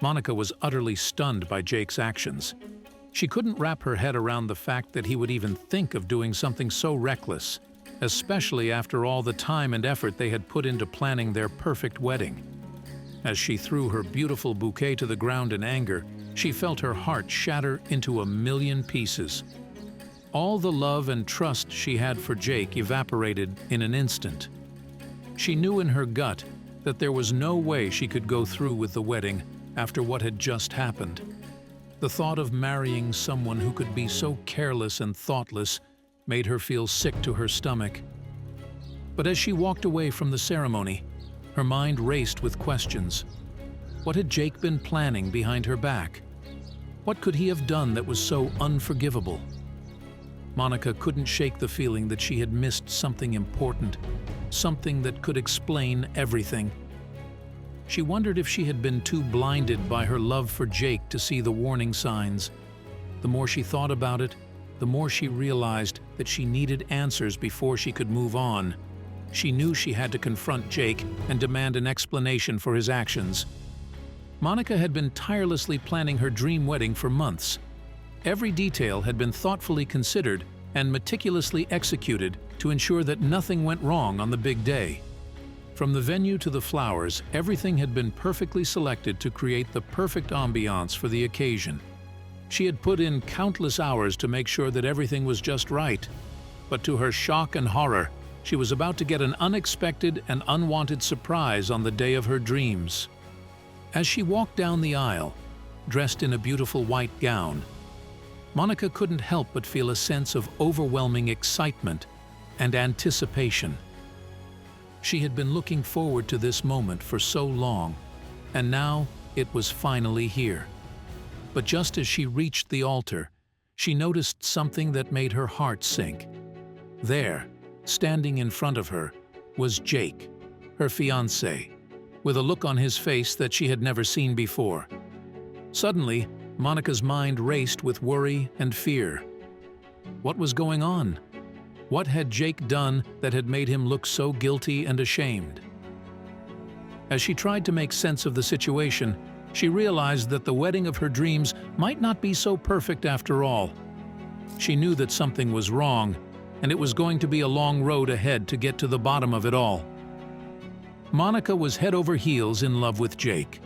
Monica was utterly stunned by Jake's actions. She couldn't wrap her head around the fact that he would even think of doing something so reckless, especially after all the time and effort they had put into planning their perfect wedding. As she threw her beautiful bouquet to the ground in anger, she felt her heart shatter into a million pieces. All the love and trust she had for Jake evaporated in an instant. She knew in her gut that there was no way she could go through with the wedding after what had just happened. The thought of marrying someone who could be so careless and thoughtless made her feel sick to her stomach. But as she walked away from the ceremony, her mind raced with questions. What had Jake been planning behind her back? What could he have done that was so unforgivable? Monica couldn't shake the feeling that she had missed something important, something that could explain everything. She wondered if she had been too blinded by her love for Jake to see the warning signs. The more she thought about it, the more she realized that she needed answers before she could move on. She knew she had to confront Jake and demand an explanation for his actions. Monica had been tirelessly planning her dream wedding for months. Every detail had been thoughtfully considered and meticulously executed to ensure that nothing went wrong on the big day. From the venue to the flowers, everything had been perfectly selected to create the perfect ambiance for the occasion. She had put in countless hours to make sure that everything was just right. But to her shock and horror, she was about to get an unexpected and unwanted surprise on the day of her dreams. As she walked down the aisle, dressed in a beautiful white gown, Monica couldn't help but feel a sense of overwhelming excitement and anticipation. She had been looking forward to this moment for so long, and now it was finally here. But just as she reached the altar, she noticed something that made her heart sink. There, standing in front of her, was Jake, her fiancé, with a look on his face that she had never seen before. Suddenly, Monica's mind raced with worry and fear. What was going on? What had Jake done that had made him look so guilty and ashamed? As she tried to make sense of the situation, she realized that the wedding of her dreams might not be so perfect after all. She knew that something was wrong, and it was going to be a long road ahead to get to the bottom of it all. Monica was head over heels in love with Jake.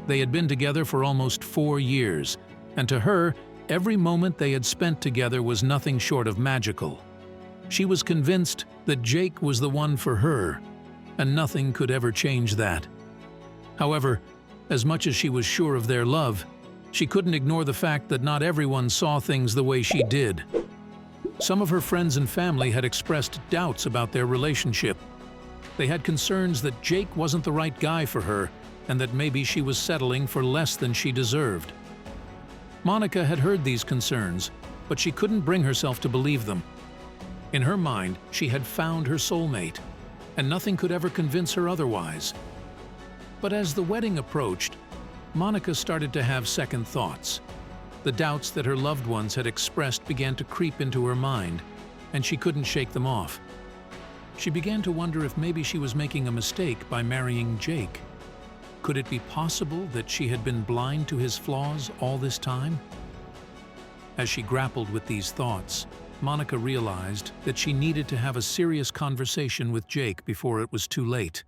They had been together for almost 4 years, and to her, every moment they had spent together was nothing short of magical. She was convinced that Jake was the one for her, and nothing could ever change that. However, as much as she was sure of their love, she couldn't ignore the fact that not everyone saw things the way she did. Some of her friends and family had expressed doubts about their relationship. They had concerns that Jake wasn't the right guy for her, and that maybe she was settling for less than she deserved. Monica had heard these concerns, but she couldn't bring herself to believe them. In her mind, she had found her soulmate, and nothing could ever convince her otherwise. But as the wedding approached, Monica started to have second thoughts. The doubts that her loved ones had expressed began to creep into her mind, and she couldn't shake them off. She began to wonder if maybe she was making a mistake by marrying Jake. Could it be possible that she had been blind to his flaws all this time? As she grappled with these thoughts, Monica realized that she needed to have a serious conversation with Jake before it was too late.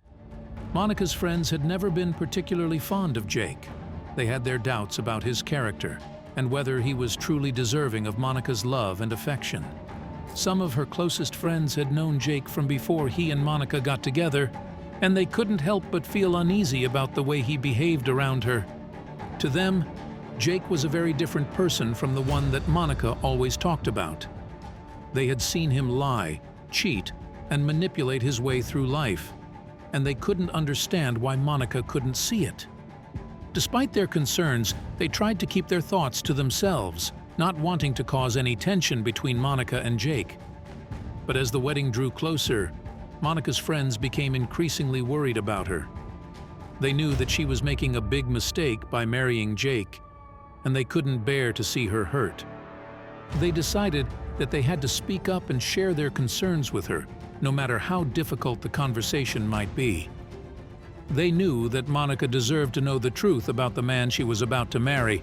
Monica's friends had never been particularly fond of Jake. They had their doubts about his character and whether he was truly deserving of Monica's love and affection. Some of her closest friends had known Jake from before he and Monica got together, and they couldn't help but feel uneasy about the way he behaved around her. To them, Jake was a very different person from the one that Monica always talked about. They had seen him lie, cheat, and manipulate his way through life, and they couldn't understand why Monica couldn't see it. Despite their concerns, they tried to keep their thoughts to themselves, not wanting to cause any tension between Monica and Jake. But as the wedding drew closer, Monica's friends became increasingly worried about her. They knew that she was making a big mistake by marrying Jake, and they couldn't bear to see her hurt. They decided that they had to speak up and share their concerns with her, no matter how difficult the conversation might be. They knew that Monica deserved to know the truth about the man she was about to marry,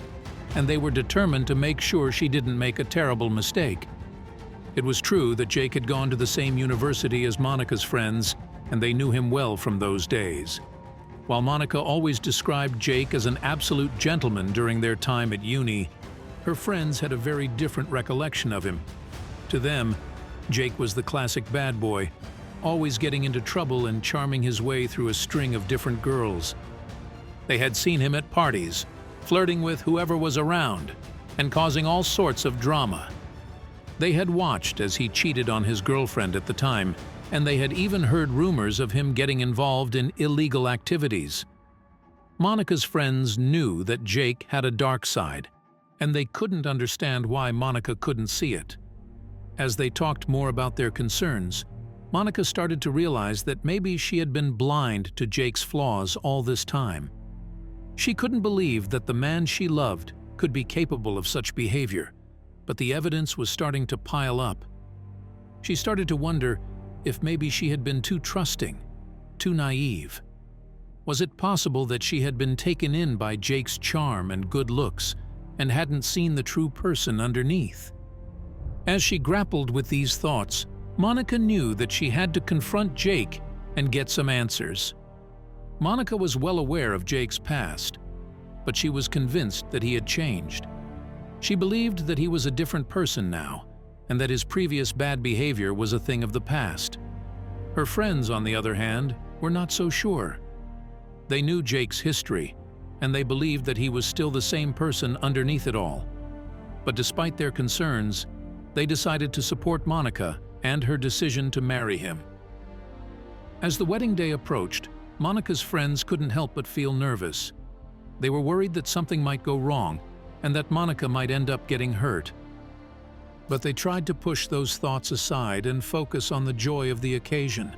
and they were determined to make sure she didn't make a terrible mistake. It was true that Jake had gone to the same university as Monica's friends, and they knew him well from those days. While Monica always described Jake as an absolute gentleman during their time at uni, her friends had a very different recollection of him. To them, Jake was the classic bad boy, always getting into trouble and charming his way through a string of different girls. They had seen him at parties, flirting with whoever was around, and causing all sorts of drama. They had watched as he cheated on his girlfriend at the time, and they had even heard rumors of him getting involved in illegal activities. Monica's friends knew that Jake had a dark side, and they couldn't understand why Monica couldn't see it. As they talked more about their concerns, Monica started to realize that maybe she had been blind to Jake's flaws all this time. She couldn't believe that the man she loved could be capable of such behavior, but the evidence was starting to pile up. She started to wonder if maybe she had been too trusting, too naive. Was it possible that she had been taken in by Jake's charm and good looks and hadn't seen the true person underneath? As she grappled with these thoughts, Monica knew that she had to confront Jake and get some answers. Monica was well aware of Jake's past, but she was convinced that he had changed. She believed that he was a different person now, and that his previous bad behavior was a thing of the past. Her friends, on the other hand, were not so sure. They knew Jake's history, and they believed that he was still the same person underneath it all. But despite their concerns, they decided to support Monica and her decision to marry him. As the wedding day approached, Monica's friends couldn't help but feel nervous. They were worried that something might go wrong and that Monica might end up getting hurt. But they tried to push those thoughts aside and focus on the joy of the occasion.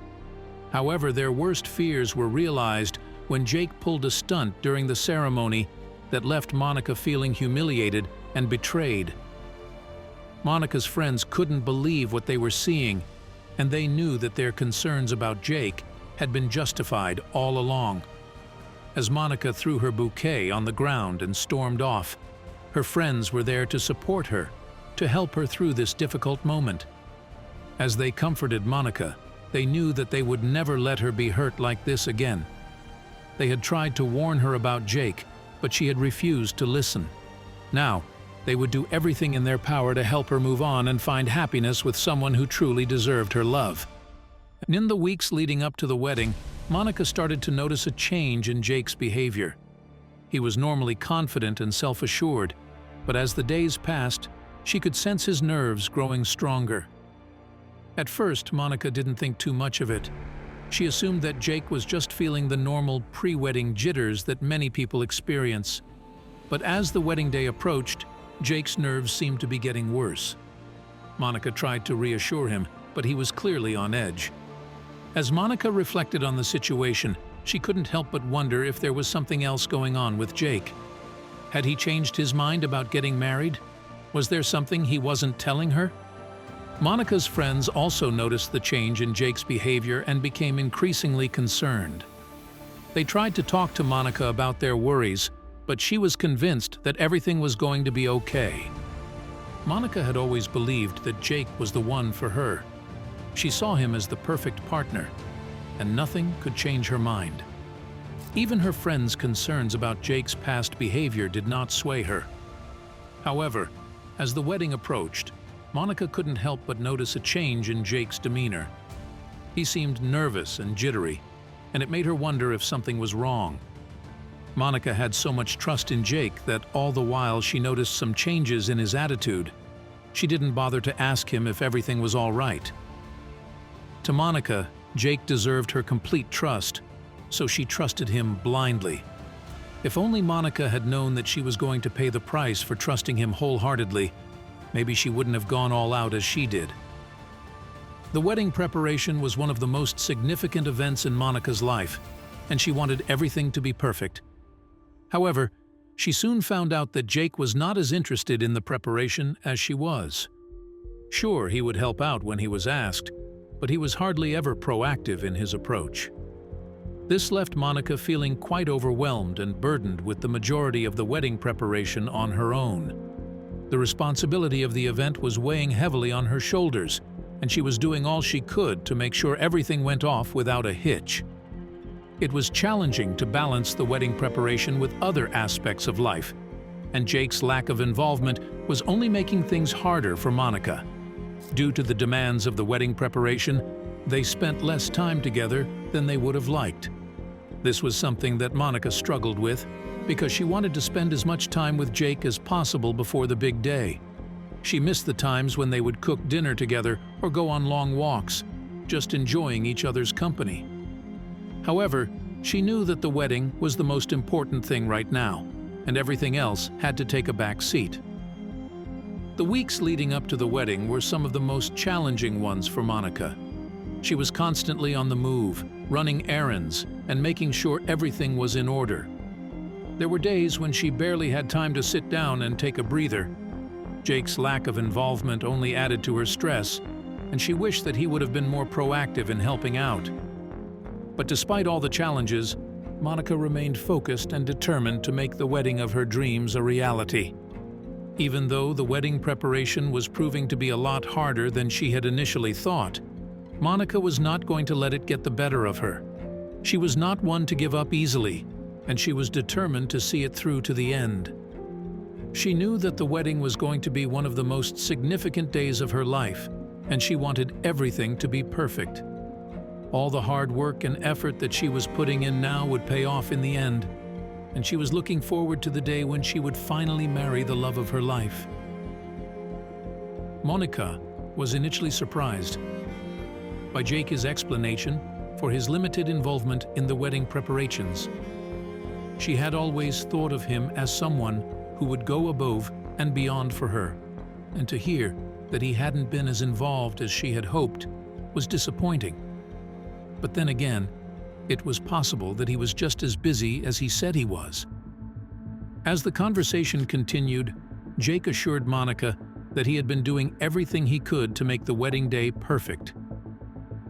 However, their worst fears were realized when Jake pulled a stunt during the ceremony that left Monica feeling humiliated and betrayed. Monica's friends couldn't believe what they were seeing, and they knew that their concerns about Jake had been justified all along. As Monica threw her bouquet on the ground and stormed off, her friends were there to support her, to help her through this difficult moment. As they comforted Monica, they knew that they would never let her be hurt like this again. They had tried to warn her about Jake, but she had refused to listen. Now, they would do everything in their power to help her move on and find happiness with someone who truly deserved her love. And in the weeks leading up to the wedding, Monica started to notice a change in Jake's behavior. He was normally confident and self-assured, but as the days passed, she could sense his nerves growing stronger. At first, Monica didn't think too much of it. She assumed that Jake was just feeling the normal pre-wedding jitters that many people experience. But as the wedding day approached, Jake's nerves seemed to be getting worse. Monica tried to reassure him, but he was clearly on edge. As Monica reflected on the situation, she couldn't help but wonder if there was something else going on with Jake. Had he changed his mind about getting married? Was there something he wasn't telling her? Monica's friends also noticed the change in Jake's behavior and became increasingly concerned. They tried to talk to Monica about their worries, but she was convinced that everything was going to be okay. Monica had always believed that Jake was the one for her. She saw him as the perfect partner, and nothing could change her mind. Even her friends' concerns about Jake's past behavior did not sway her. However, as the wedding approached, Monica couldn't help but notice a change in Jake's demeanor. He seemed nervous and jittery, and it made her wonder if something was wrong. Monica had so much trust in Jake that all the while she noticed some changes in his attitude. She didn't bother to ask him if everything was all right. To Monica, Jake deserved her complete trust, so she trusted him blindly. If only Monica had known that she was going to pay the price for trusting him wholeheartedly, maybe she wouldn't have gone all out as she did. The wedding preparation was one of the most significant events in Monica's life, and she wanted everything to be perfect. However, she soon found out that Jake was not as interested in the preparation as she was. Sure, he would help out when he was asked, but he was hardly ever proactive in his approach. This left Monica feeling quite overwhelmed and burdened with the majority of the wedding preparation on her own. The responsibility of the event was weighing heavily on her shoulders, and she was doing all she could to make sure everything went off without a hitch. It was challenging to balance the wedding preparation with other aspects of life, and Jake's lack of involvement was only making things harder for Monica. Due to the demands of the wedding preparation, they spent less time together than they would have liked. This was something that Monica struggled with because she wanted to spend as much time with Jake as possible before the big day. She missed the times when they would cook dinner together or go on long walks, just enjoying each other's company. However, she knew that the wedding was the most important thing right now, and everything else had to take a back seat. The weeks leading up to the wedding were some of the most challenging ones for Monica. She was constantly on the move, running errands, and making sure everything was in order. There were days when she barely had time to sit down and take a breather. Jake's lack of involvement only added to her stress, and she wished that he would have been more proactive in helping out. But despite all the challenges, Monica remained focused and determined to make the wedding of her dreams a reality. Even though the wedding preparation was proving to be a lot harder than she had initially thought, Monica was not going to let it get the better of her. She was not one to give up easily, and she was determined to see it through to the end. She knew that the wedding was going to be one of the most significant days of her life, and she wanted everything to be perfect. All the hard work and effort that she was putting in now would pay off in the end, and she was looking forward to the day when she would finally marry the love of her life. Monica was initially surprised by Jake's explanation for his limited involvement in the wedding preparations. She had always thought of him as someone who would go above and beyond for her, and to hear that he hadn't been as involved as she had hoped was disappointing. But then again, it was possible that he was just as busy as he said he was. As the conversation continued, Jake assured Monica that he had been doing everything he could to make the wedding day perfect.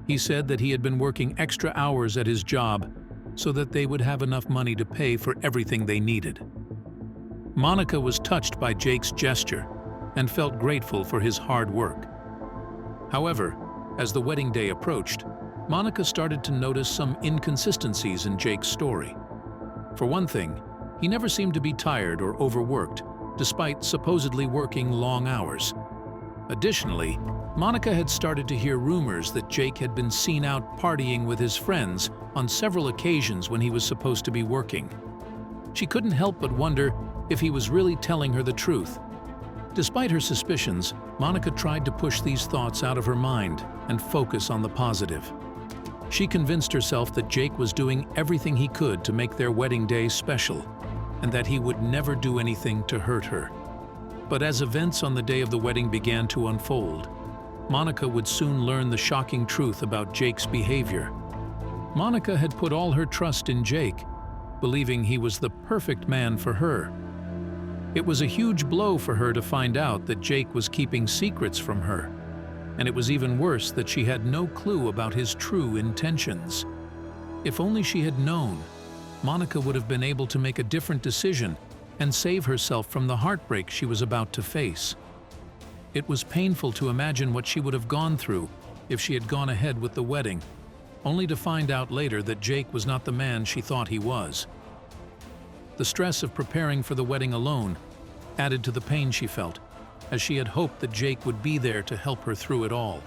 He said that he had been working extra hours at his job so that they would have enough money to pay for everything they needed. Monica was touched by Jake's gesture and felt grateful for his hard work. However, as the wedding day approached, Monica started to notice some inconsistencies in Jake's story. For one thing, he never seemed to be tired or overworked, despite supposedly working long hours. Additionally, Monica had started to hear rumors that Jake had been seen out partying with his friends on several occasions when he was supposed to be working. She couldn't help but wonder if he was really telling her the truth. Despite her suspicions, Monica tried to push these thoughts out of her mind and focus on the positive. She convinced herself that Jake was doing everything he could to make their wedding day special, and that he would never do anything to hurt her. But as events on the day of the wedding began to unfold, Monica would soon learn the shocking truth about Jake's behavior. Monica had put all her trust in Jake, believing he was the perfect man for her. It was a huge blow for her to find out that Jake was keeping secrets from her, and it was even worse that she had no clue about his true intentions. If only she had known, Monica would have been able to make a different decision and save herself from the heartbreak she was about to face. It was painful to imagine what she would have gone through if she had gone ahead with the wedding, only to find out later that Jake was not the man she thought he was. The stress of preparing for the wedding alone added to the pain she felt, as she had hoped that Jake would be there to help her through it all.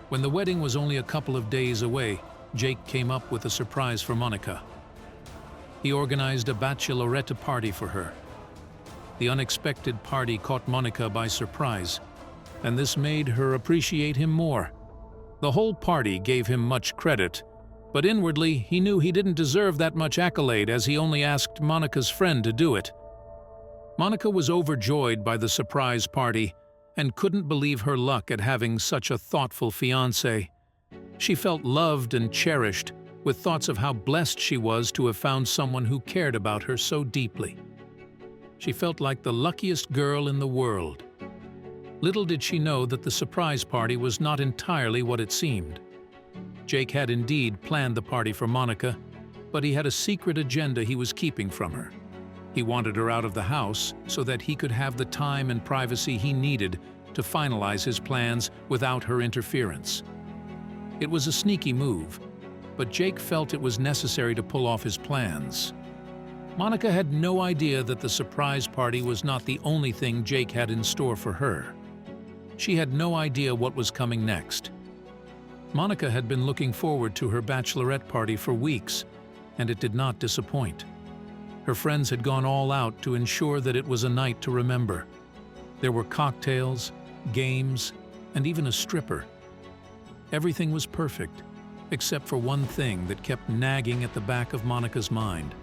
When the wedding was only a couple of days away, Jake came up with a surprise for Monica. He organized a bachelorette party for her. The unexpected party caught Monica by surprise, and this made her appreciate him more. The whole party gave him much credit, but inwardly he knew he didn't deserve that much accolade, as he only asked Monica's friend to do it. Monica was overjoyed by the surprise party and couldn't believe her luck at having such a thoughtful fiancé. She felt loved and cherished, with thoughts of how blessed she was to have found someone who cared about her so deeply. She felt like the luckiest girl in the world. Little did she know that the surprise party was not entirely what it seemed. Jake had indeed planned the party for Monica, but he had a secret agenda he was keeping from her. He wanted her out of the house so that he could have the time and privacy he needed to finalize his plans without her interference. It was a sneaky move, but Jake felt it was necessary to pull off his plans. Monica had no idea that the surprise party was not the only thing Jake had in store for her. She had no idea what was coming next. Monica had been looking forward to her bachelorette party for weeks, and it did not disappoint. Her friends had gone all out to ensure that it was a night to remember. There were cocktails, games, and even a stripper. Everything was perfect, except for one thing that kept nagging at the back of Monica's mind.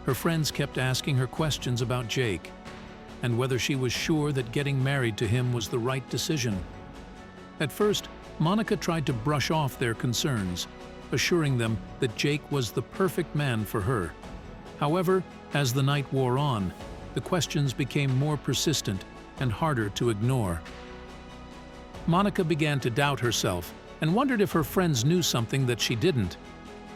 Her friends kept asking her questions about Jake, and whether she was sure that getting married to him was the right decision. At first, Monica tried to brush off their concerns, assuring them that Jake was the perfect man for her. However, as the night wore on, the questions became more persistent and harder to ignore. Monica began to doubt herself and wondered if her friends knew something that she didn't.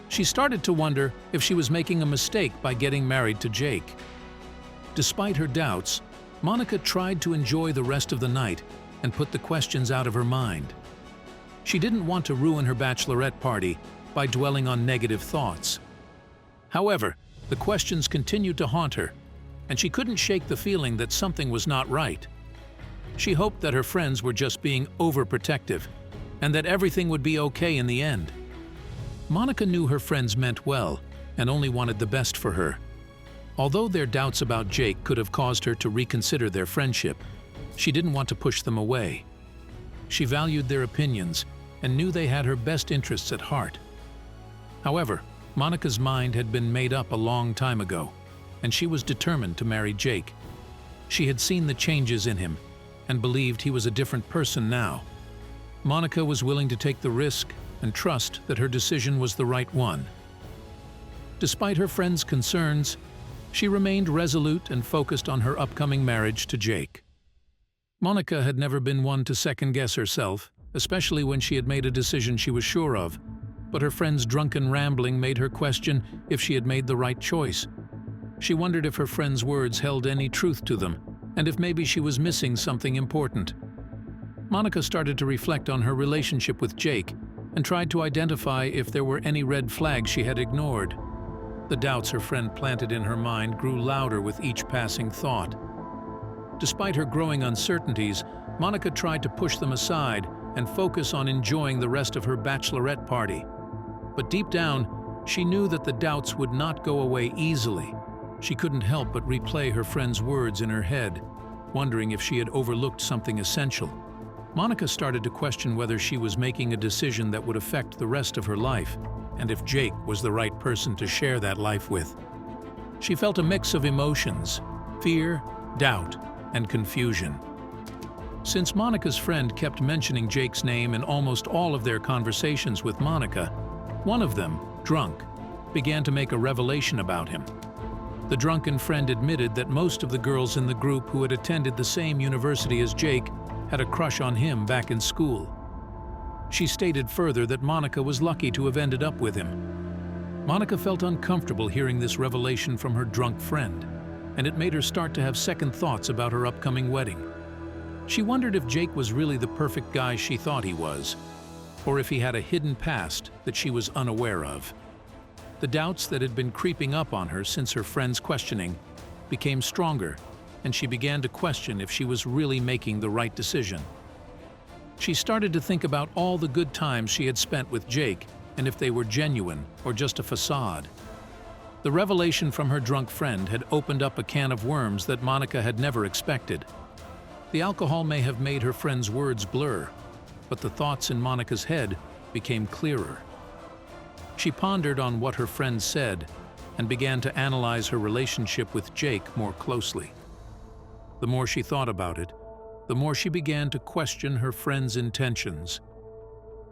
She started to wonder if she was making a mistake by getting married to Jake. Despite her doubts, Monica tried to enjoy the rest of the night and put the questions out of her mind. She didn't want to ruin her bachelorette party by dwelling on negative thoughts. However, the questions continued to haunt her, and she couldn't shake the feeling that something was not right. She hoped that her friends were just being overprotective and that everything would be okay in the end. Monica knew her friends meant well and only wanted the best for her. Although their doubts about Jake could have caused her to reconsider their friendship, she didn't want to push them away. She valued their opinions and knew they had her best interests at heart. However, Monica's mind had been made up a long time ago, and she was determined to marry Jake. She had seen the changes in him and believed he was a different person now. Monica was willing to take the risk and trust that her decision was the right one. Despite her friends' concerns, she remained resolute and focused on her upcoming marriage to Jake. Monica had never been one to second-guess herself, especially when she had made a decision she was sure of, but her friends' drunken rambling made her question if she had made the right choice. She wondered if her friends' words held any truth to them, and if maybe she was missing something important. Monica started to reflect on her relationship with Jake and tried to identify if there were any red flags she had ignored. The doubts her friend planted in her mind grew louder with each passing thought. Despite her growing uncertainties, Monica tried to push them aside and focus on enjoying the rest of her bachelorette party. But deep down, she knew that the doubts would not go away easily. She couldn't help but replay her friend's words in her head, wondering if she had overlooked something essential. Monica started to question whether she was making a decision that would affect the rest of her life, and if Jake was the right person to share that life with. She felt a mix of emotions: fear, doubt, and confusion. Since Monica's friend kept mentioning Jake's name in almost all of their conversations with Monica, one of them, drunk, began to make a revelation about him. The drunken friend admitted that most of the girls in the group who had attended the same university as Jake had a crush on him back in school. She stated further that Monica was lucky to have ended up with him. Monica felt uncomfortable hearing this revelation from her drunk friend, and it made her start to have second thoughts about her upcoming wedding. She wondered if Jake was really the perfect guy she thought he was, or if he had a hidden past that she was unaware of. The doubts that had been creeping up on her since her friend's questioning became stronger, and she began to question if she was really making the right decision. She started to think about all the good times she had spent with Jake and if they were genuine or just a facade. The revelation from her drunk friend had opened up a can of worms that Monica had never expected. The alcohol may have made her friend's words blur, but the thoughts in Monica's head became clearer. She pondered on what her friend said and began to analyze her relationship with Jake more closely. The more she thought about it, the more she began to question her friend's intentions.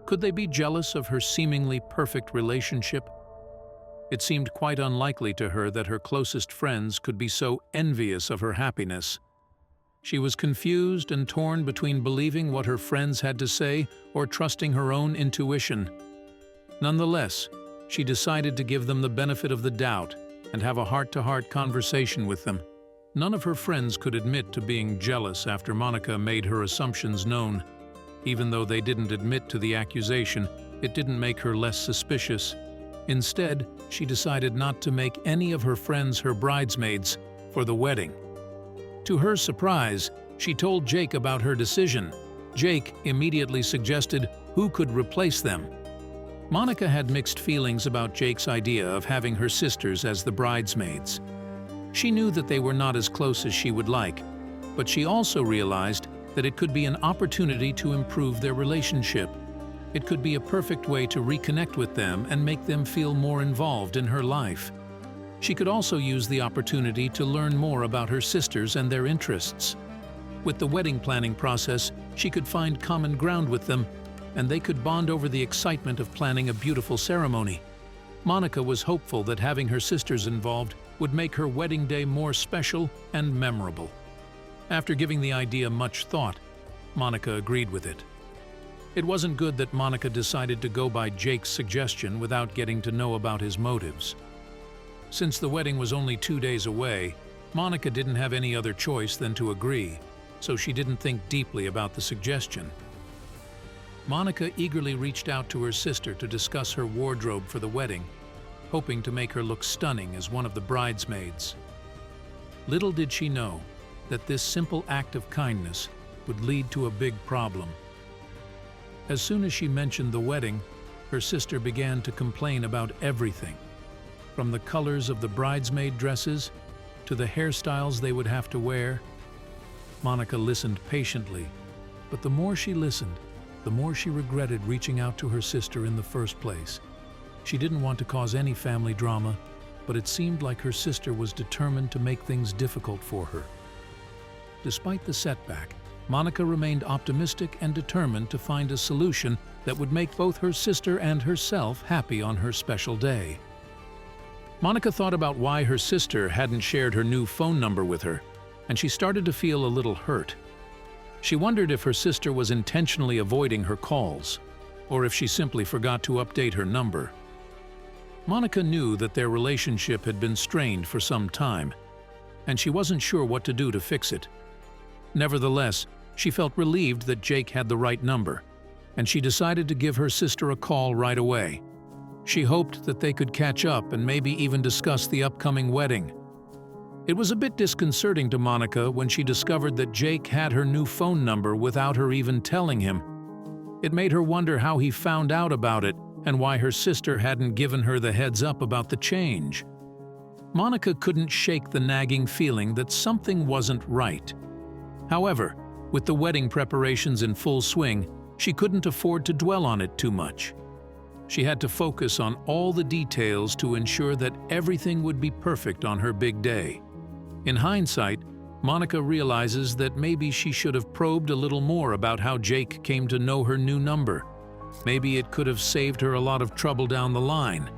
Could they be jealous of her seemingly perfect relationship? It seemed quite unlikely to her that her closest friends could be so envious of her happiness. She was confused and torn between believing what her friends had to say or trusting her own intuition. Nonetheless, she decided to give them the benefit of the doubt and have a heart-to-heart conversation with them. None of her friends could admit to being jealous after Monica made her assumptions known. Even though they didn't admit to the accusation, it didn't make her less suspicious. Instead, she decided not to make any of her friends her bridesmaids for the wedding. To her surprise, she told Jake about her decision. Jake immediately suggested who could replace them. Monica had mixed feelings about Jake's idea of having her sisters as the bridesmaids. She knew that they were not as close as she would like, but she also realized that it could be an opportunity to improve their relationship. It could be a perfect way to reconnect with them and make them feel more involved in her life. She could also use the opportunity to learn more about her sisters and their interests. With the wedding planning process, she could find common ground with them, and they could bond over the excitement of planning a beautiful ceremony. Monica was hopeful that having her sisters involved would make her wedding day more special and memorable. After giving the idea much thought, Monica agreed with it. It wasn't good that Monica decided to go by Jake's suggestion without getting to know about his motives. Since the wedding was only 2 days away, Monica didn't have any other choice than to agree, so she didn't think deeply about the suggestion. Monica eagerly reached out to her sister to discuss her wardrobe for the wedding, hoping to make her look stunning as one of the bridesmaids. Little did she know that this simple act of kindness would lead to a big problem. As soon as she mentioned the wedding, her sister began to complain about everything, from the colors of the bridesmaid dresses to the hairstyles they would have to wear. Monica listened patiently, but the more she listened, the more she regretted reaching out to her sister in the first place. She didn't want to cause any family drama, but it seemed like her sister was determined to make things difficult for her. Despite the setback, Monica remained optimistic and determined to find a solution that would make both her sister and herself happy on her special day. Monica thought about why her sister hadn't shared her new phone number with her, and she started to feel a little hurt. She wondered if her sister was intentionally avoiding her calls, or if she simply forgot to update her number. Monica knew that their relationship had been strained for some time, and she wasn't sure what to do to fix it. Nevertheless, she felt relieved that Jake had the right number, and she decided to give her sister a call right away. She hoped that they could catch up and maybe even discuss the upcoming wedding. It was a bit disconcerting to Monica when she discovered that Jake had her new phone number without her even telling him. It made her wonder how he found out about it and why her sister hadn't given her the heads up about the change. Monica couldn't shake the nagging feeling that something wasn't right. However, with the wedding preparations in full swing, she couldn't afford to dwell on it too much. She had to focus on all the details to ensure that everything would be perfect on her big day. In hindsight, Monica realizes that maybe she should have probed a little more about how Jake came to know her new number. Maybe it could have saved her a lot of trouble down the line.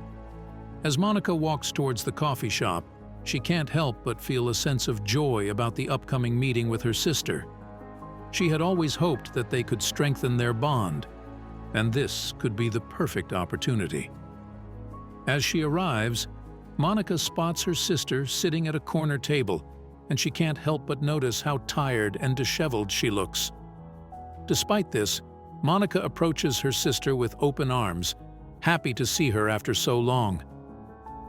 As Monica walks towards the coffee shop, she can't help but feel a sense of joy about the upcoming meeting with her sister. She had always hoped that they could strengthen their bond, and this could be the perfect opportunity. As she arrives, Monica spots her sister sitting at a corner table, and she can't help but notice how tired and disheveled she looks. Despite this, Monica approaches her sister with open arms, happy to see her after so long.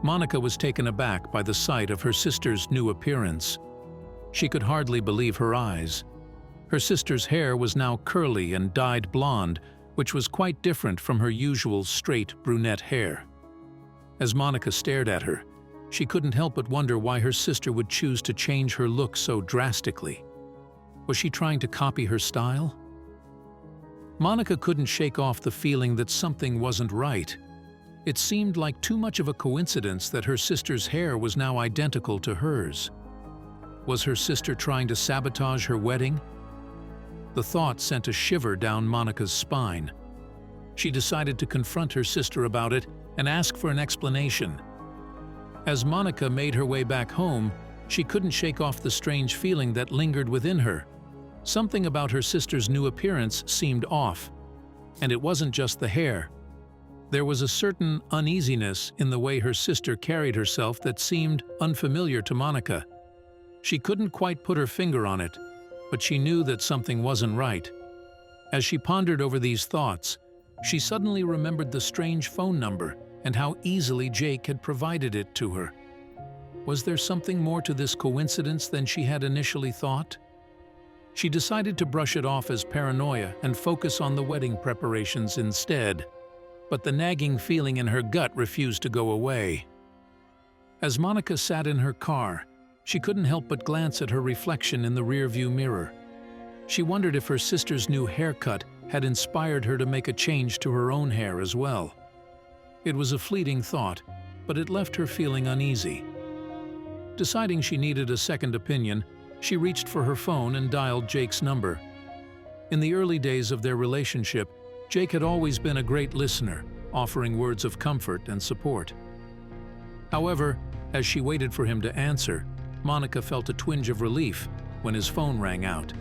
Monica was taken aback by the sight of her sister's new appearance. She could hardly believe her eyes. Her sister's hair was now curly and dyed blonde, which was quite different from her usual straight brunette hair. As Monica stared at her, she couldn't help but wonder why her sister would choose to change her look so drastically. Was she trying to copy her style? Monica couldn't shake off the feeling that something wasn't right. It seemed like too much of a coincidence that her sister's hair was now identical to hers. Was her sister trying to sabotage her wedding? The thought sent a shiver down Monica's spine. She decided to confront her sister about it and ask for an explanation. As Monica made her way back home, she couldn't shake off the strange feeling that lingered within her. Something about her sister's new appearance seemed off. And it wasn't just the hair. There was a certain uneasiness in the way her sister carried herself that seemed unfamiliar to Monica. She couldn't quite put her finger on it, but she knew that something wasn't right. As she pondered over these thoughts, she suddenly remembered the strange phone number and how easily Jake had provided it to her. Was there something more to this coincidence than she had initially thought? She decided to brush it off as paranoia and focus on the wedding preparations instead, but the nagging feeling in her gut refused to go away. As Monica sat in her car, she couldn't help but glance at her reflection in the rearview mirror. She wondered if her sister's new haircut had inspired her to make a change to her own hair as well. It was a fleeting thought, but it left her feeling uneasy. Deciding she needed a second opinion, she reached for her phone and dialed Jake's number. In the early days of their relationship, Jake had always been a great listener, offering words of comfort and support. However, as she waited for him to answer, Monica felt a twinge of relief when his phone rang out.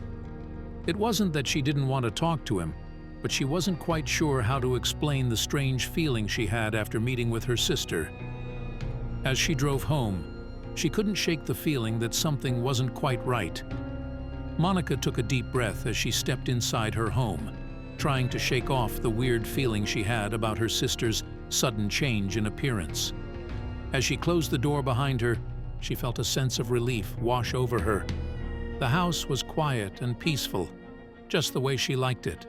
It wasn't that she didn't want to talk to him, but she wasn't quite sure how to explain the strange feeling she had after meeting with her sister. As she drove home, she couldn't shake the feeling that something wasn't quite right. Monica took a deep breath as she stepped inside her home, trying to shake off the weird feeling she had about her sister's sudden change in appearance. As she closed the door behind her, she felt a sense of relief wash over her. The house was quiet and peaceful, just the way she liked it.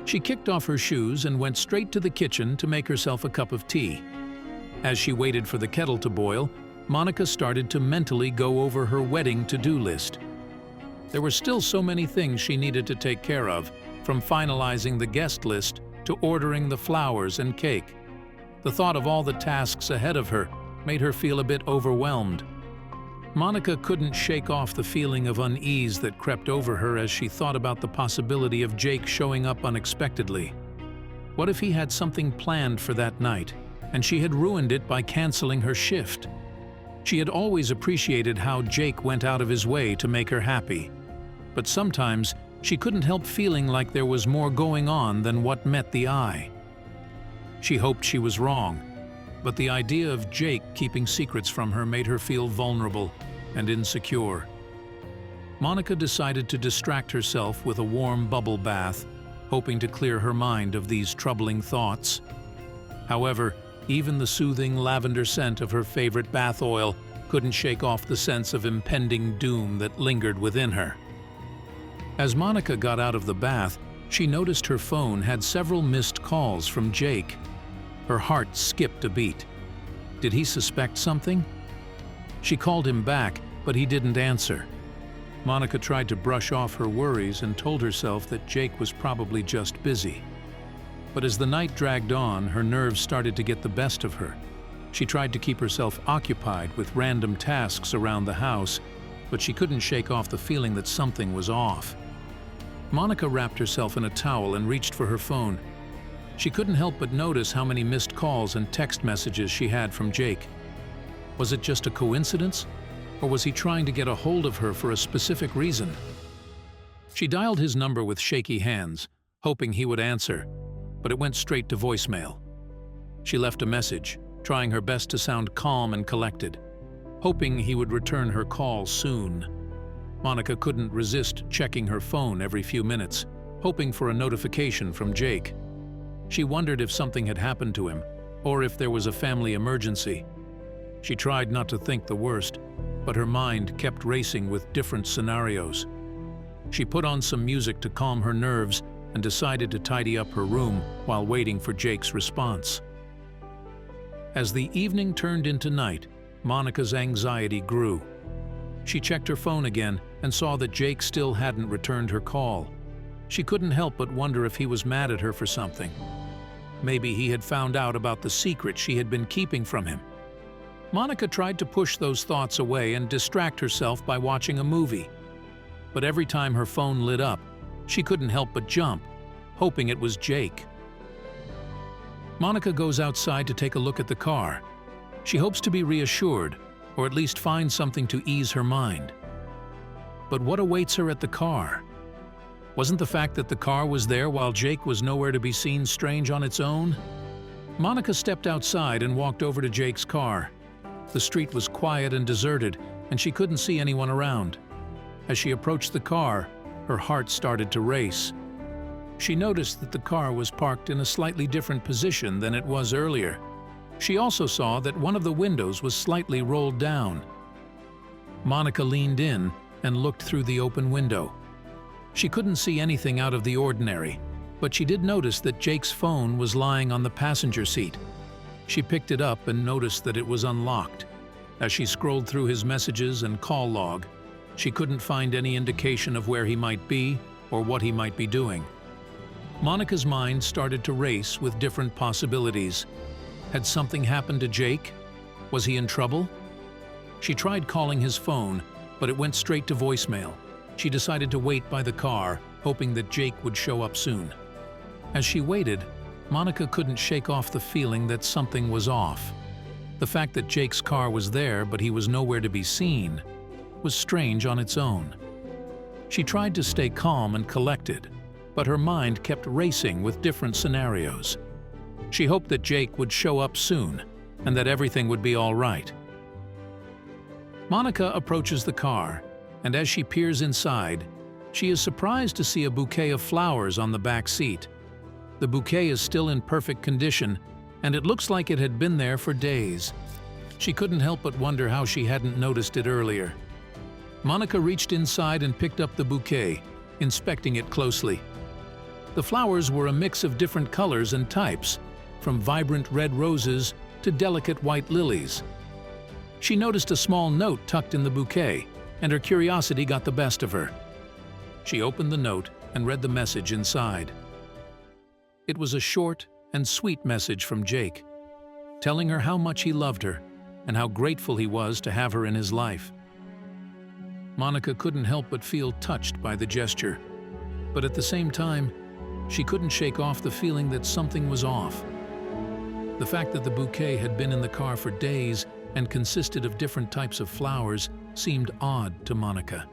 She kicked off her shoes and went straight to the kitchen to make herself a cup of tea. As she waited for the kettle to boil, Monica started to mentally go over her wedding to-do list. There were still so many things she needed to take care of, from finalizing the guest list to ordering the flowers and cake. The thought of all the tasks ahead of her made her feel a bit overwhelmed. Monica couldn't shake off the feeling of unease that crept over her as she thought about the possibility of Jake showing up unexpectedly. What if he had something planned for that night, and she had ruined it by canceling her shift? She had always appreciated how Jake went out of his way to make her happy, but sometimes she couldn't help feeling like there was more going on than what met the eye. She hoped she was wrong, but the idea of Jake keeping secrets from her made her feel vulnerable and insecure. Monica decided to distract herself with a warm bubble bath, hoping to clear her mind of these troubling thoughts. However, even the soothing lavender scent of her favorite bath oil couldn't shake off the sense of impending doom that lingered within her. As Monica got out of the bath, she noticed her phone had several missed calls from Jake. Her heart skipped a beat. Did he suspect something? She called him back, but he didn't answer. Monica tried to brush off her worries and told herself that Jake was probably just busy. But as the night dragged on, her nerves started to get the best of her. She tried to keep herself occupied with random tasks around the house, but she couldn't shake off the feeling that something was off. Monica wrapped herself in a towel and reached for her phone. She couldn't help but notice how many missed calls and text messages she had from Jake. Was it just a coincidence, or was he trying to get a hold of her for a specific reason? She dialed his number with shaky hands, hoping he would answer, but it went straight to voicemail. She left a message, trying her best to sound calm and collected, hoping he would return her call soon. Monica couldn't resist checking her phone every few minutes, hoping for a notification from Jake. She wondered if something had happened to him, or if there was a family emergency. She tried not to think the worst, but her mind kept racing with different scenarios. She put on some music to calm her nerves and decided to tidy up her room while waiting for Jake's response. As the evening turned into night, Monica's anxiety grew. She checked her phone again and saw that Jake still hadn't returned her call. She couldn't help but wonder if he was mad at her for something. Maybe he had found out about the secret she had been keeping from him. Monica tried to push those thoughts away and distract herself by watching a movie. But every time her phone lit up, she couldn't help but jump, hoping it was Jake. Monica goes outside to take a look at the car. She hopes to be reassured, or at least find something to ease her mind. But what awaits her at the car? Wasn't the fact that the car was there while Jake was nowhere to be seen strange on its own? Monica stepped outside and walked over to Jake's car. The street was quiet and deserted, and she couldn't see anyone around. As she approached the car, her heart started to race. She noticed that the car was parked in a slightly different position than it was earlier. She also saw that one of the windows was slightly rolled down. Monica leaned in and looked through the open window. She couldn't see anything out of the ordinary, but she did notice that Jake's phone was lying on the passenger seat. She picked it up and noticed that it was unlocked. As she scrolled through his messages and call log, she couldn't find any indication of where he might be or what he might be doing. Monica's mind started to race with different possibilities. Had something happened to Jake? Was he in trouble? She tried calling his phone, but it went straight to voicemail. She decided to wait by the car, hoping that Jake would show up soon. As she waited, Monica couldn't shake off the feeling that something was off. The fact that Jake's car was there but he was nowhere to be seen was strange on its own. She tried to stay calm and collected, but her mind kept racing with different scenarios. She hoped that Jake would show up soon and that everything would be all right. Monica approaches the car, and as she peers inside, she is surprised to see a bouquet of flowers on the back seat. The bouquet is still in perfect condition, and it looks like it had been there for days. She couldn't help but wonder how she hadn't noticed it earlier. Monica reached inside and picked up the bouquet, inspecting it closely. The flowers were a mix of different colors and types, from vibrant red roses to delicate white lilies. She noticed a small note tucked in the bouquet, and her curiosity got the best of her. She opened the note and read the message inside. It was a short and sweet message from Jake, telling her how much he loved her and how grateful he was to have her in his life. Monica couldn't help but feel touched by the gesture, but at the same time, she couldn't shake off the feeling that something was off. The fact that the bouquet had been in the car for days and consisted of different types of flowers seemed odd to Monica.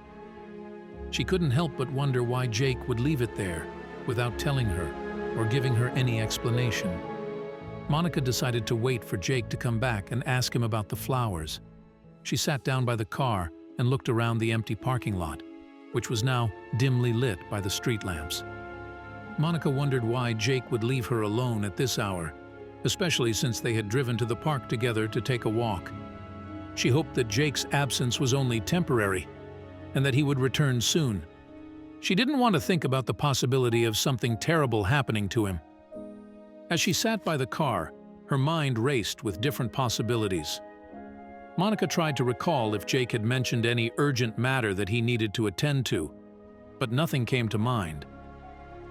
She couldn't help but wonder why Jake would leave it there without telling her or giving her any explanation. Monica decided to wait for Jake to come back and ask him about the flowers. She sat down by the car and looked around the empty parking lot, which was now dimly lit by the street lamps. Monica wondered why Jake would leave her alone at this hour, especially since they had driven to the park together to take a walk. She hoped that Jake's absence was only temporary and that he would return soon. She didn't want to think about the possibility of something terrible happening to him. As she sat by the car, her mind raced with different possibilities. Monica tried to recall if Jake had mentioned any urgent matter that he needed to attend to, but nothing came to mind.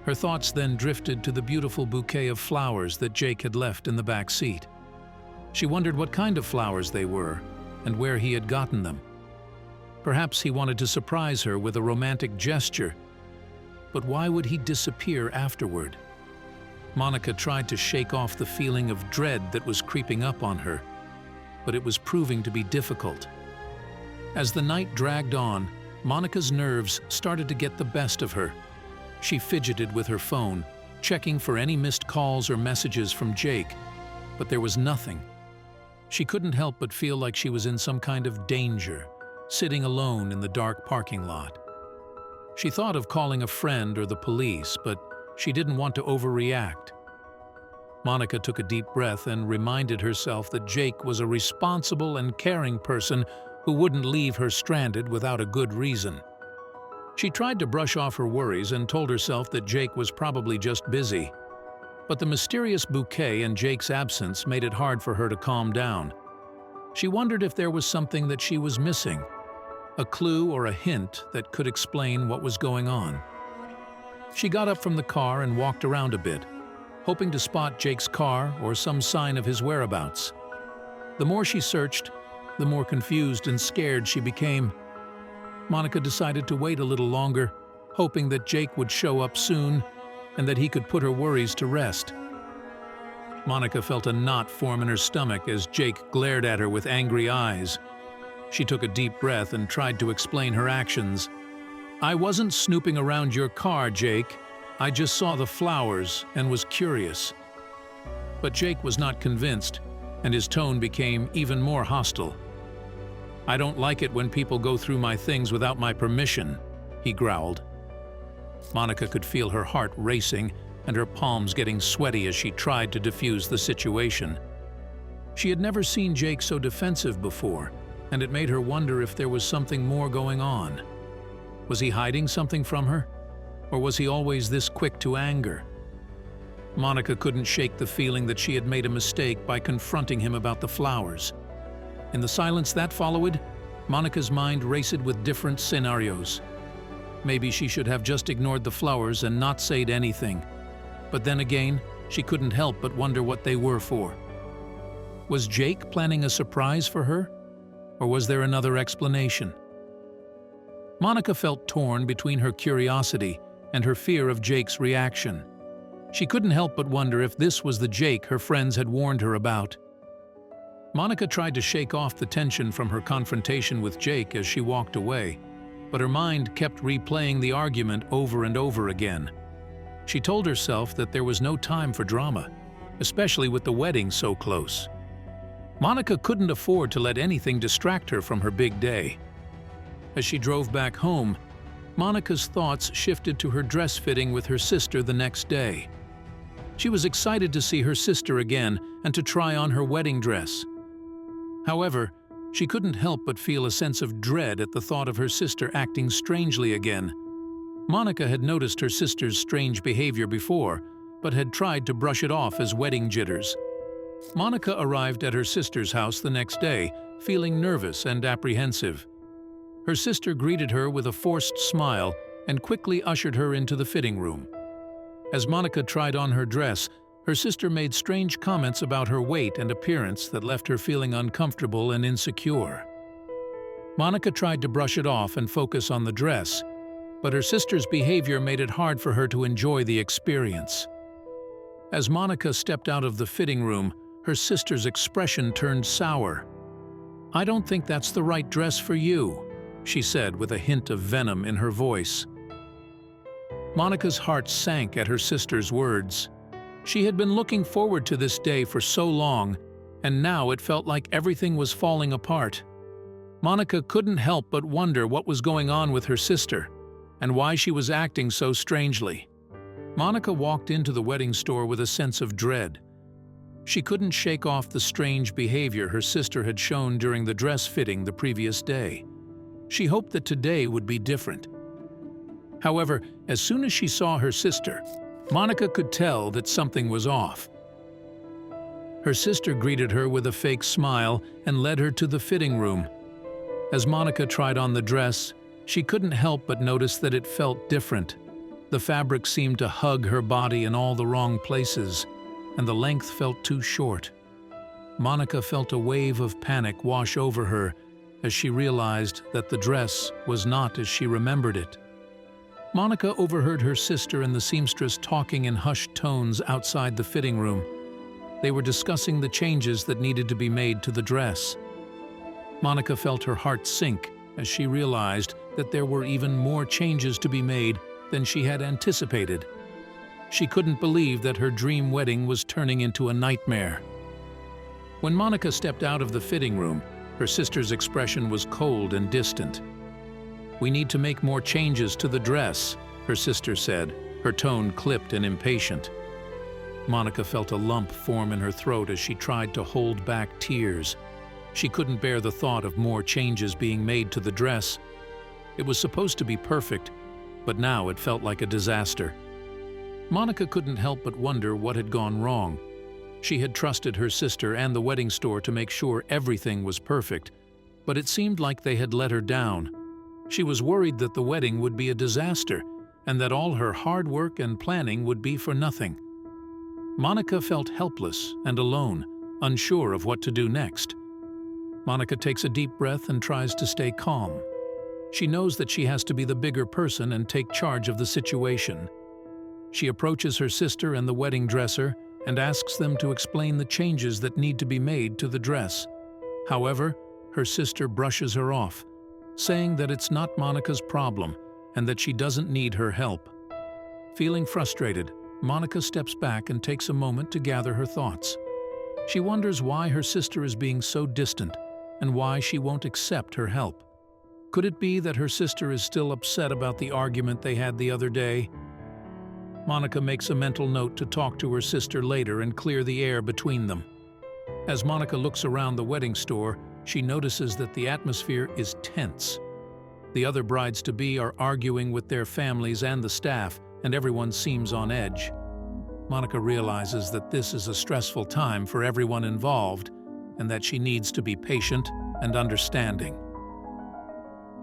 Her thoughts then drifted to the beautiful bouquet of flowers that Jake had left in the back seat. She wondered what kind of flowers they were and where he had gotten them. Perhaps he wanted to surprise her with a romantic gesture, but why would he disappear afterward? Monica tried to shake off the feeling of dread that was creeping up on her, but it was proving to be difficult. As the night dragged on, Monica's nerves started to get the best of her. She fidgeted with her phone, checking for any missed calls or messages from Jake, but there was nothing. She couldn't help but feel like she was in some kind of danger, sitting alone in the dark parking lot. She thought of calling a friend or the police, but she didn't want to overreact. Monica took a deep breath and reminded herself that Jake was a responsible and caring person who wouldn't leave her stranded without a good reason. She tried to brush off her worries and told herself that Jake was probably just busy. But the mysterious bouquet and Jake's absence made it hard for her to calm down. She wondered if there was something that she was missing, a clue or a hint that could explain what was going on. She got up from the car and walked around a bit, hoping to spot Jake's car or some sign of his whereabouts. The more she searched, the more confused and scared she became. Monica decided to wait a little longer, hoping that Jake would show up soon and that he could put her worries to rest. Monica felt a knot form in her stomach as Jake glared at her with angry eyes. She took a deep breath and tried to explain her actions. "I wasn't snooping around your car, Jake. I just saw the flowers and was curious." But Jake was not convinced, and his tone became even more hostile. "I don't like it when people go through my things without my permission," he growled. Monica could feel her heart racing and her palms getting sweaty as she tried to defuse the situation. She had never seen Jake so defensive before, and it made her wonder if there was something more going on. Was he hiding something from her? Or was he always this quick to anger? Monica couldn't shake the feeling that she had made a mistake by confronting him about the flowers. In the silence that followed, Monica's mind raced with different scenarios. Maybe she should have just ignored the flowers and not said anything. But then again, she couldn't help but wonder what they were for. Was Jake planning a surprise for her? Or was there another explanation? Monica felt torn between her curiosity and her fear of Jake's reaction. She couldn't help but wonder if this was the Jake her friends had warned her about. Monica tried to shake off the tension from her confrontation with Jake as she walked away, but her mind kept replaying the argument over and over again. She told herself that there was no time for drama, especially with the wedding so close. Monica couldn't afford to let anything distract her from her big day. As she drove back home, Monica's thoughts shifted to her dress fitting with her sister the next day. She was excited to see her sister again and to try on her wedding dress. However, she couldn't help but feel a sense of dread at the thought of her sister acting strangely again. Monica had noticed her sister's strange behavior before, but had tried to brush it off as wedding jitters. Monica arrived at her sister's house the next day, feeling nervous and apprehensive. Her sister greeted her with a forced smile and quickly ushered her into the fitting room. As Monica tried on her dress, her sister made strange comments about her weight and appearance that left her feeling uncomfortable and insecure. Monica tried to brush it off and focus on the dress, but her sister's behavior made it hard for her to enjoy the experience. As Monica stepped out of the fitting room, her sister's expression turned sour. "I don't think that's the right dress for you," she said with a hint of venom in her voice. Monica's heart sank at her sister's words. She had been looking forward to this day for so long, and now it felt like everything was falling apart. Monica couldn't help but wonder what was going on with her sister, and why she was acting so strangely. Monica walked into the wedding store with a sense of dread. She couldn't shake off the strange behavior her sister had shown during the dress fitting the previous day. She hoped that today would be different. However, as soon as she saw her sister, Monica could tell that something was off. Her sister greeted her with a fake smile and led her to the fitting room. As Monica tried on the dress, she couldn't help but notice that it felt different. The fabric seemed to hug her body in all the wrong places, and the length felt too short. Monica felt a wave of panic wash over her as she realized that the dress was not as she remembered it. Monica overheard her sister and the seamstress talking in hushed tones outside the fitting room. They were discussing the changes that needed to be made to the dress. Monica felt her heart sink as she realized that there were even more changes to be made than she had anticipated. She couldn't believe that her dream wedding was turning into a nightmare. When Monica stepped out of the fitting room, her sister's expression was cold and distant. "We need to make more changes to the dress," her sister said, her tone clipped and impatient. Monica felt a lump form in her throat as she tried to hold back tears. She couldn't bear the thought of more changes being made to the dress. It was supposed to be perfect, but now it felt like a disaster. Monica couldn't help but wonder what had gone wrong. She had trusted her sister and the wedding store to make sure everything was perfect, but it seemed like they had let her down. She was worried that the wedding would be a disaster and that all her hard work and planning would be for nothing. Monica felt helpless and alone, unsure of what to do next. Monica takes a deep breath and tries to stay calm. She knows that she has to be the bigger person and take charge of the situation. She approaches her sister and the wedding dresser and asks them to explain the changes that need to be made to the dress. However, her sister brushes her off, saying that it's not Monica's problem and that she doesn't need her help. Feeling frustrated, Monica steps back and takes a moment to gather her thoughts. She wonders why her sister is being so distant and why she won't accept her help. Could it be that her sister is still upset about the argument they had the other day? Monica makes a mental note to talk to her sister later and clear the air between them. As Monica looks around the wedding store, she notices that the atmosphere is tense. The other brides-to-be are arguing with their families and the staff, and everyone seems on edge. Monica realizes that this is a stressful time for everyone involved and that she needs to be patient and understanding.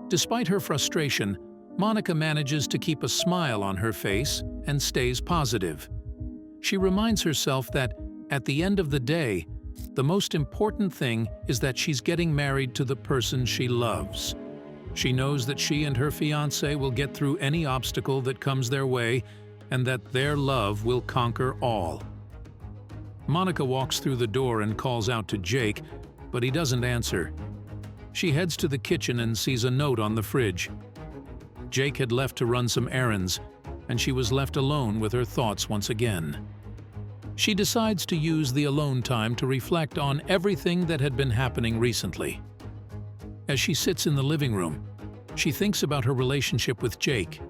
Despite her frustration, Monica manages to keep a smile on her face and stays positive. She reminds herself that, at the end of the day, the most important thing is that she's getting married to the person she loves. She knows that she and her fiancé will get through any obstacle that comes their way and that their love will conquer all. Monica walks through the door and calls out to Jake, but he doesn't answer. She heads to the kitchen and sees a note on the fridge. Jake had left to run some errands, and she was left alone with her thoughts once again. She decides to use the alone time to reflect on everything that had been happening recently. As she sits in the living room, she thinks about her relationship with Jake.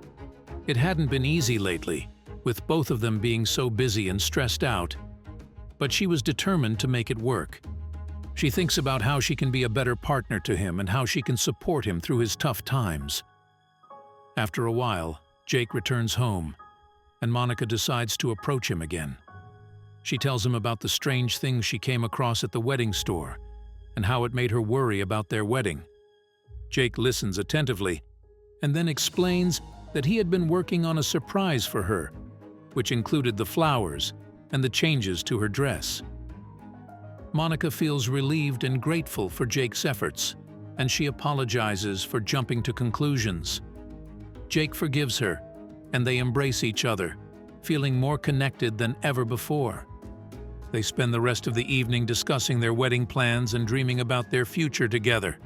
It hadn't been easy lately, with both of them being so busy and stressed out, but she was determined to make it work. She thinks about how she can be a better partner to him and how she can support him through his tough times. After a while, Jake returns home, and Monica decides to approach him again. She tells him about the strange things she came across at the wedding store and how it made her worry about their wedding. Jake listens attentively and then explains that he had been working on a surprise for her, which included the flowers and the changes to her dress. Monica feels relieved and grateful for Jake's efforts, and she apologizes for jumping to conclusions. Jake forgives her, and they embrace each other, feeling more connected than ever before. They spend the rest of the evening discussing their wedding plans and dreaming about their future together.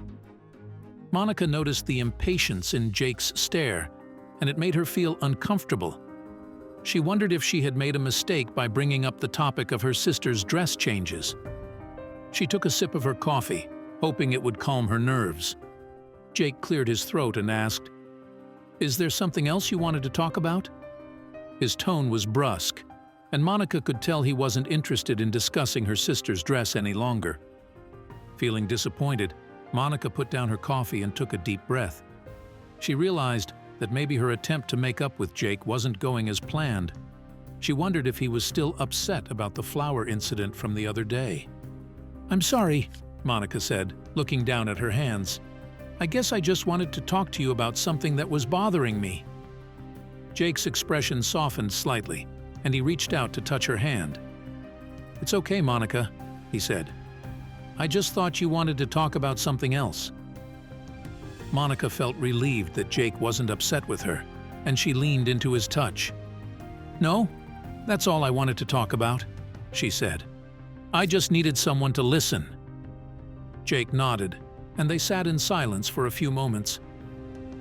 Monica noticed the impatience in Jake's stare, and it made her feel uncomfortable. She wondered if she had made a mistake by bringing up the topic of her sister's dress changes. She took a sip of her coffee, hoping it would calm her nerves. Jake cleared his throat and asked, "Is there something else you wanted to talk about?" His tone was brusque, and Monica could tell he wasn't interested in discussing her sister's dress any longer. Feeling disappointed, Monica put down her coffee and took a deep breath. She realized that maybe her attempt to make up with Jake wasn't going as planned. She wondered if he was still upset about the flower incident from the other day. "I'm sorry," Monica said, looking down at her hands. "I guess I just wanted to talk to you about something that was bothering me." Jake's expression softened slightly, and he reached out to touch her hand. "It's okay, Monica," he said. "I just thought you wanted to talk about something else." Monica felt relieved that Jake wasn't upset with her, and she leaned into his touch. "No, that's all I wanted to talk about," she said. "I just needed someone to listen." Jake nodded, and they sat in silence for a few moments.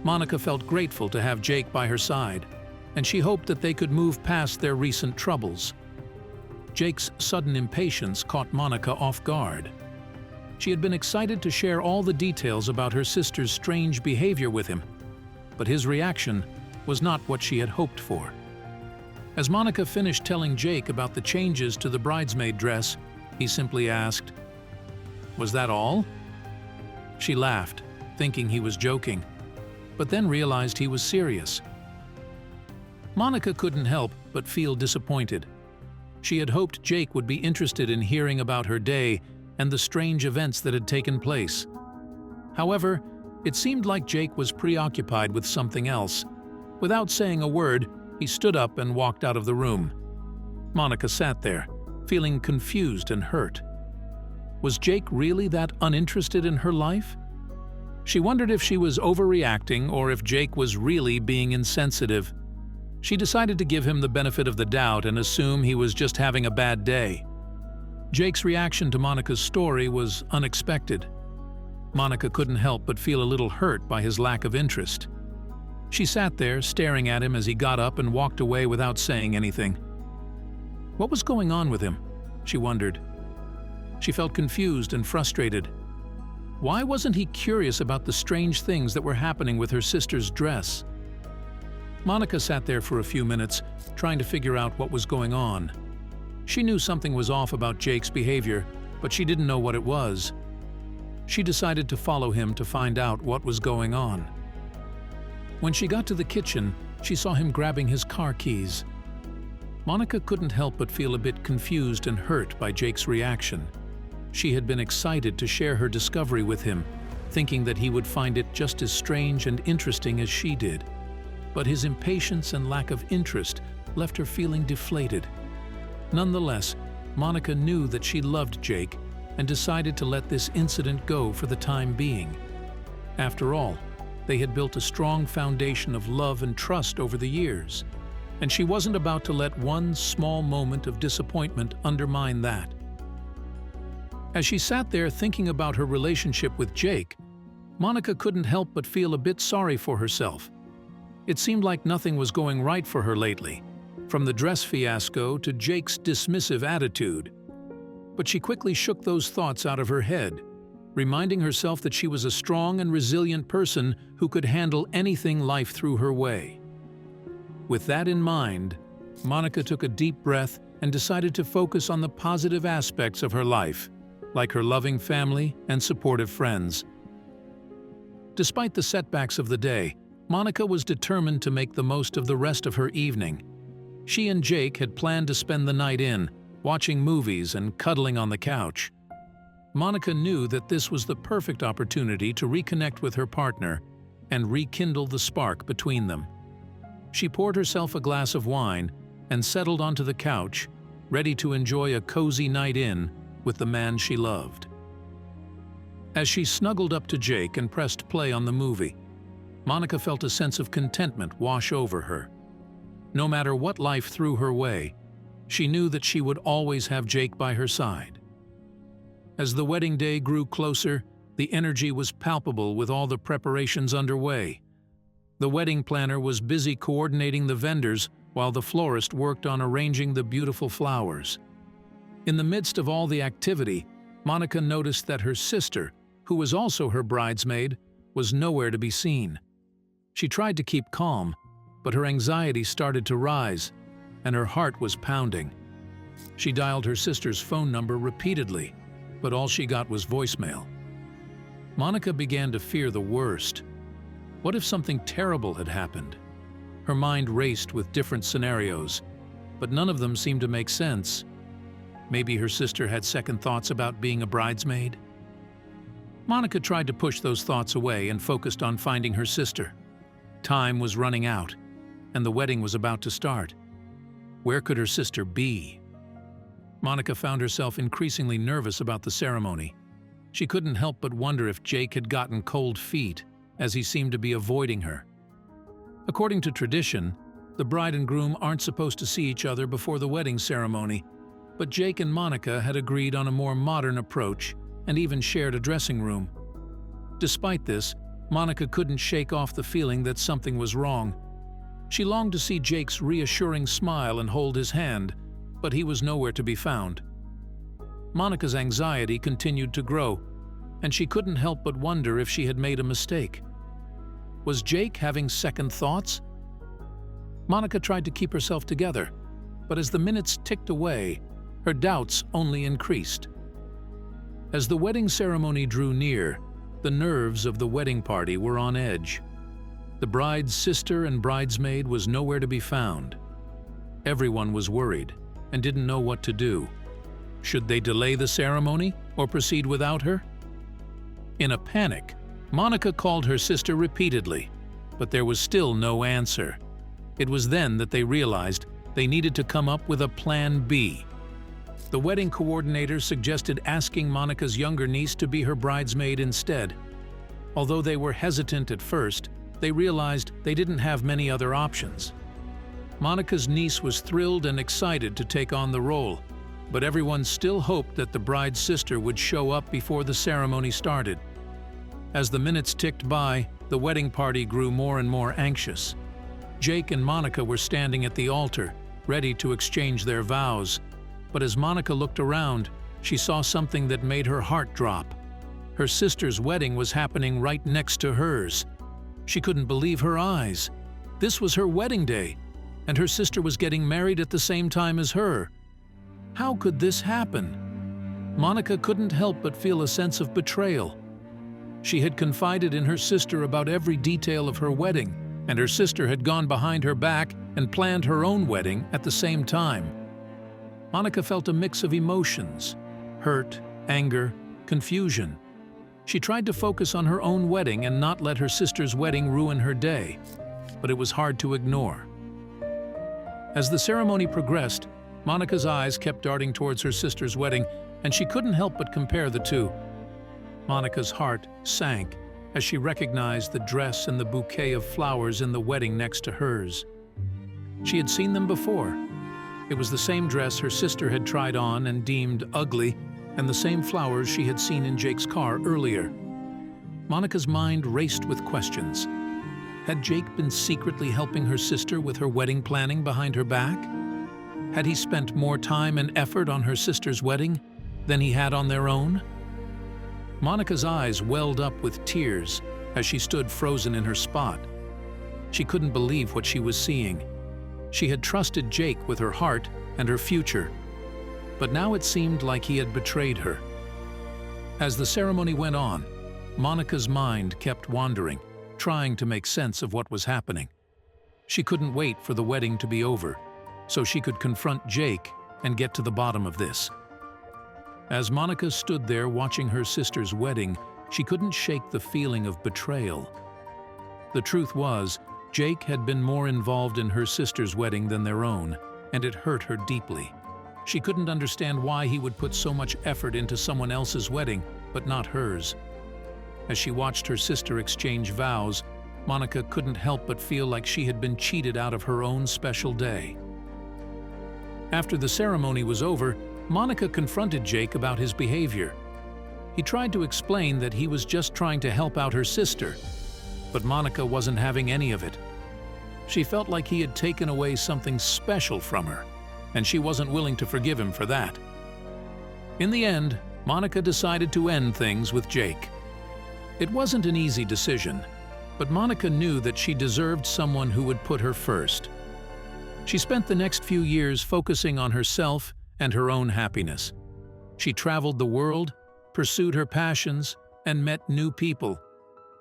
Monica felt grateful to have Jake by her side, and she hoped that they could move past their recent troubles. Jake's sudden impatience caught Monica off guard. She had been excited to share all the details about her sister's strange behavior with him, but his reaction was not what she had hoped for. As Monica finished telling Jake about the changes to the bridesmaid dress, he simply asked, "Was that all?" She laughed, thinking he was joking, but then realized he was serious. Monica couldn't help but feel disappointed. She had hoped Jake would be interested in hearing about her day and the strange events that had taken place. However, it seemed like Jake was preoccupied with something else. Without saying a word, he stood up and walked out of the room. Monica sat there, feeling confused and hurt. Was Jake really that uninterested in her life? She wondered if she was overreacting or if Jake was really being insensitive. She decided to give him the benefit of the doubt and assume he was just having a bad day. Jake's reaction to Monica's story was unexpected. Monica couldn't help but feel a little hurt by his lack of interest. She sat there, staring at him as he got up and walked away without saying anything. What was going on with him? She wondered. She felt confused and frustrated. Why wasn't he curious about the strange things that were happening with her sister's dress? Monica sat there for a few minutes, trying to figure out what was going on. She knew something was off about Jake's behavior, but she didn't know what it was. She decided to follow him to find out what was going on. When she got to the kitchen, she saw him grabbing his car keys. Monica couldn't help but feel a bit confused and hurt by Jake's reaction. She had been excited to share her discovery with him, thinking that he would find it just as strange and interesting as she did. But his impatience and lack of interest left her feeling deflated. Nonetheless, Monica knew that she loved Jake and decided to let this incident go for the time being. After all, they had built a strong foundation of love and trust over the years, and she wasn't about to let one small moment of disappointment undermine that. As she sat there thinking about her relationship with Jake, Monica couldn't help but feel a bit sorry for herself. It seemed like nothing was going right for her lately, from the dress fiasco to Jake's dismissive attitude. But she quickly shook those thoughts out of her head, reminding herself that she was a strong and resilient person who could handle anything life threw her way. With that in mind, Monica took a deep breath and decided to focus on the positive aspects of her life, like her loving family and supportive friends. Despite the setbacks of the day, Monica was determined to make the most of the rest of her evening. She and Jake had planned to spend the night in, watching movies and cuddling on the couch. Monica knew that this was the perfect opportunity to reconnect with her partner and rekindle the spark between them. She poured herself a glass of wine and settled onto the couch, ready to enjoy a cozy night in with the man she loved. As she snuggled up to Jake and pressed play on the movie, Monica felt a sense of contentment wash over her. No matter what life threw her way, she knew that she would always have Jake by her side. As the wedding day grew closer, the energy was palpable with all the preparations underway. The wedding planner was busy coordinating the vendors while the florist worked on arranging the beautiful flowers. In the midst of all the activity, Monica noticed that her sister, who was also her bridesmaid, was nowhere to be seen. She tried to keep calm, but her anxiety started to rise, and her heart was pounding. She dialed her sister's phone number repeatedly, but all she got was voicemail. Monica began to fear the worst. What if something terrible had happened? Her mind raced with different scenarios, but none of them seemed to make sense. Maybe her sister had second thoughts about being a bridesmaid? Monica tried to push those thoughts away and focused on finding her sister. Time was running out, and the wedding was about to start. Where could her sister be? Monica found herself increasingly nervous about the ceremony. She couldn't help but wonder if Jake had gotten cold feet, as he seemed to be avoiding her. According to tradition, the bride and groom aren't supposed to see each other before the wedding ceremony, but Jake and Monica had agreed on a more modern approach and even shared a dressing room. Despite this, Monica couldn't shake off the feeling that something was wrong. She longed to see Jake's reassuring smile and hold his hand, but he was nowhere to be found. Monica's anxiety continued to grow, and she couldn't help but wonder if she had made a mistake. Was Jake having second thoughts? Monica tried to keep herself together, but as the minutes ticked away, her doubts only increased. As the wedding ceremony drew near, the nerves of the wedding party were on edge. The bride's sister and bridesmaid was nowhere to be found. Everyone was worried and didn't know what to do. Should they delay the ceremony or proceed without her? In a panic, Monica called her sister repeatedly, but there was still no answer. It was then that they realized they needed to come up with a plan B. The wedding coordinator suggested asking Monica's younger niece to be her bridesmaid instead. Although they were hesitant at first, they realized they didn't have many other options. Monica's niece was thrilled and excited to take on the role, but everyone still hoped that the bride's sister would show up before the ceremony started. As the minutes ticked by, the wedding party grew more and more anxious. Jake and Monica were standing at the altar, ready to exchange their vows, But as Monica looked around, she saw something that made her heart drop. Her sister's wedding was happening right next to hers. She couldn't believe her eyes. This was her wedding day, and her sister was getting married at the same time as her. How could this happen? Monica couldn't help but feel a sense of betrayal. She had confided in her sister about every detail of her wedding, and her sister had gone behind her back and planned her own wedding at the same time. Monica felt a mix of emotions: hurt, anger, confusion. She tried to focus on her own wedding and not let her sister's wedding ruin her day, but it was hard to ignore. As the ceremony progressed, Monica's eyes kept darting towards her sister's wedding, and she couldn't help but compare the two. Monica's heart sank as she recognized the dress and the bouquet of flowers in the wedding next to hers. She had seen them before. It was the same dress her sister had tried on and deemed ugly, and the same flowers she had seen in Jake's car earlier. Monica's mind raced with questions. Had Jake been secretly helping her sister with her wedding planning behind her back? Had he spent more time and effort on her sister's wedding than he had on their own? Monica's eyes welled up with tears as she stood frozen in her spot. She couldn't believe what she was seeing. She had trusted Jake with her heart and her future, but now it seemed like he had betrayed her. As the ceremony went on, Monica's mind kept wandering, trying to make sense of what was happening. She couldn't wait for the wedding to be over, so she could confront Jake and get to the bottom of this. As Monica stood there watching her sister's wedding, she couldn't shake the feeling of betrayal. The truth was, Jake had been more involved in her sister's wedding than their own, and it hurt her deeply. She couldn't understand why he would put so much effort into someone else's wedding, but not hers. As she watched her sister exchange vows, Monica couldn't help but feel like she had been cheated out of her own special day. After the ceremony was over, Monica confronted Jake about his behavior. He tried to explain that he was just trying to help out her sister, but Monica wasn't having any of it. She felt like he had taken away something special from her, and she wasn't willing to forgive him for that. In the end, Monica decided to end things with Jake. It wasn't an easy decision, but Monica knew that she deserved someone who would put her first. She spent the next few years focusing on herself and her own happiness. She traveled the world, pursued her passions, and met new people.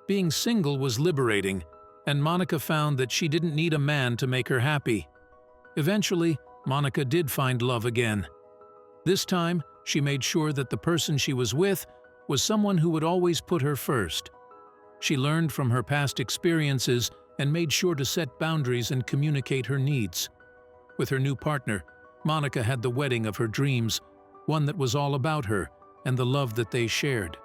Being single was liberating, and Monica found that she didn't need a man to make her happy. Eventually, Monica did find love again. This time, she made sure that the person she was with was someone who would always put her first. She learned from her past experiences and made sure to set boundaries and communicate her needs. With her new partner, Monica had the wedding of her dreams, one that was all about her and the love that they shared.